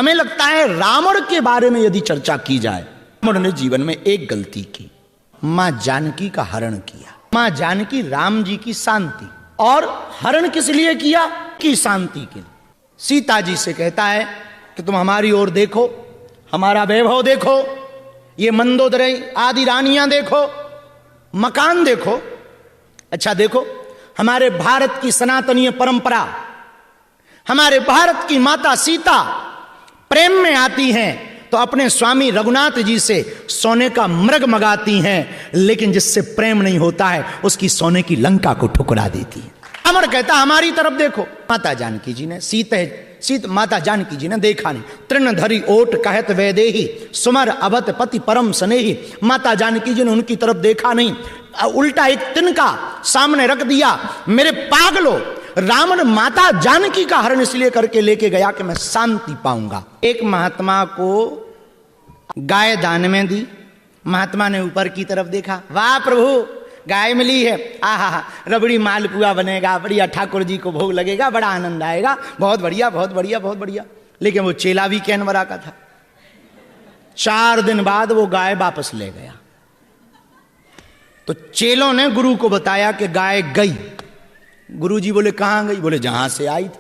हमें लगता है रावण के बारे में यदि चर्चा की जाए, रावण ने जीवन में एक गलती की, मां जानकी का हरण किया। मां जानकी राम जी की शांति, और हरण किस लिए किया? की शांति के लिए। सीता जी से कहता है कि तुम हमारी ओर देखो, हमारा वैभव देखो, ये मंदोदरी आदि रानियां देखो, मकान देखो, अच्छा देखो हमारे भारत की सनातनीय परंपरा, हमारे भारत की माता सीता प्रेम में आती हैं तो अपने स्वामी रघुनाथ जी से सोने का मृग मंगाती हैं, लेकिन जिससे प्रेम नहीं होता है उसकी सोने की लंका को ठुकरा देती है। अमर कहता हमारी तरफ देखो। माता जानकी जी ने सीत माता जानकी जी ने देखा नहीं। तृण धरी ओट कहत वैदेही सुमर अवत पति परम स्नेही। माता जानकी जी ने उनकी तरफ देखा नहीं, उल्टा एक तिनका सामने रख दिया। मेरे पागलो, रावण माता जानकी का हरण इसलिए करके लेके गया कि मैं शांति पाऊंगा। एक महात्मा को गाय दान में दी। महात्मा ने ऊपर की तरफ देखा, वाह प्रभु गाय मिली है, आहा रबड़ी मालपुआ बनेगा, बढ़िया ठाकुर जी को भोग लगेगा, बड़ा आनंद आएगा, बहुत बढ़िया बहुत बढ़िया बहुत बढ़िया। लेकिन वो चेला भी कैनवरा का था। 4 दिन बाद वो गाय वापस ले गया। तो चेलों ने गुरु को बताया कि गाय गई। गुरु जी बोले कहां गई? बोले जहां से आई थी।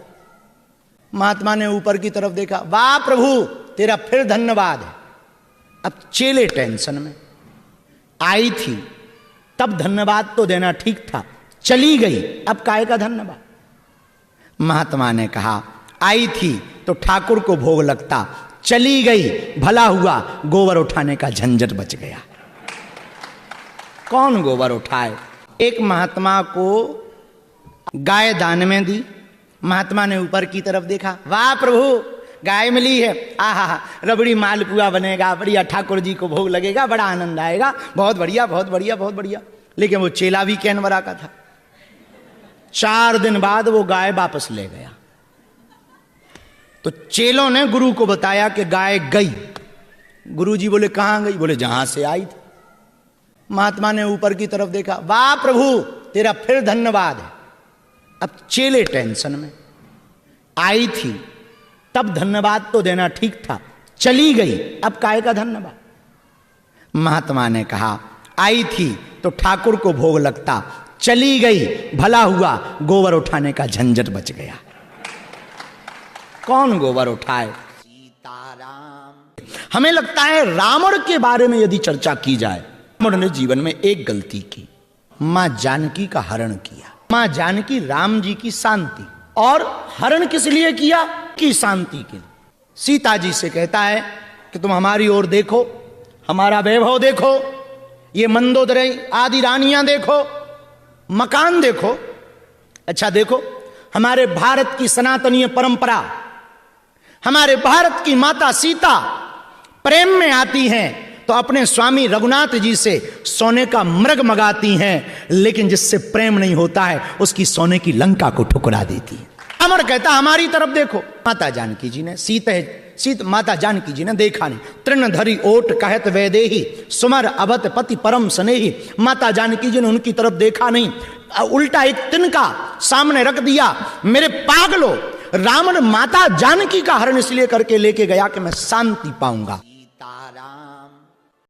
महात्मा ने ऊपर की तरफ देखा, वाह प्रभु तेरा फिर धन्यवाद है। अब चेले टेंशन में, आई थी तब धन्यवाद तो देना ठीक था, चली गई अब काय का धन्यवाद? महात्मा ने कहा आई थी तो ठाकुर को भोग लगता, चली गई भला हुआ, गोबर उठाने का झंझट बच गया। कौन गोबर उठाए? एक महात्मा को गाय दान में दी। महात्मा ने ऊपर की तरफ देखा, वाह प्रभु गाय मिली है, आहा रबड़ी मालपुआ बनेगा, बढ़िया ठाकुर जी को भोग लगेगा, बड़ा आनंद आएगा, बहुत बढ़िया बहुत बढ़िया बहुत बढ़िया। लेकिन वो चेला भी कैनवरा का था। 4 दिन बाद वो गाय वापस ले गया। तो चेलों ने गुरु को बताया कि गाय गई। गुरु जी बोले कहां गई? बोले जहां से आई थी। महात्मा ने ऊपर की तरफ देखा, वाह प्रभु तेरा फिर धन्यवाद है। अब चेले टेंशन में, आई थी तब धन्यवाद तो देना ठीक था, चली गई अब काय का धन्यवाद? महात्मा ने कहा आई थी तो ठाकुर को भोग लगता, चली गई भला हुआ, गोबर उठाने का झंझट बच गया। कौन गोबर उठाए? सीताराम। हमें लगता है रावण के बारे में यदि चर्चा की जाए, रावण ने जीवन में एक गलती की, मां जानकी का हरण किया। मां जानकी राम जी की शांति, और हरण किस लिए किया? की शांति के लिए। सीता जी से कहता है कि तुम हमारी ओर देखो, हमारा वैभव देखो, ये मंदोदरी आदि रानियां देखो, मकान देखो, अच्छा देखो हमारे भारत की सनातनीय परंपरा, हमारे भारत की माता सीता प्रेम में आती हैं तो अपने स्वामी रघुनाथ जी से सोने का मृग मंगाती हैं, लेकिन जिससे प्रेम नहीं होता है उसकी सोने की लंका को ठुकरा देती है। अमर कहता हमारी तरफ देखो। माता जानकी जी ने माता जानकी जी ने देखा नहीं। तृण धरी ओट कहत वैदेही सुमर अवत पति परम स्नेही। माता जानकी जी ने उनकी तरफ देखा नहीं, उल्टा एक तिनका सामने रख दिया। मेरे पागलो, रावण माता जानकी का हरण इसलिए करके लेके गया कि मैं शांति पाऊंगा। सीताराम।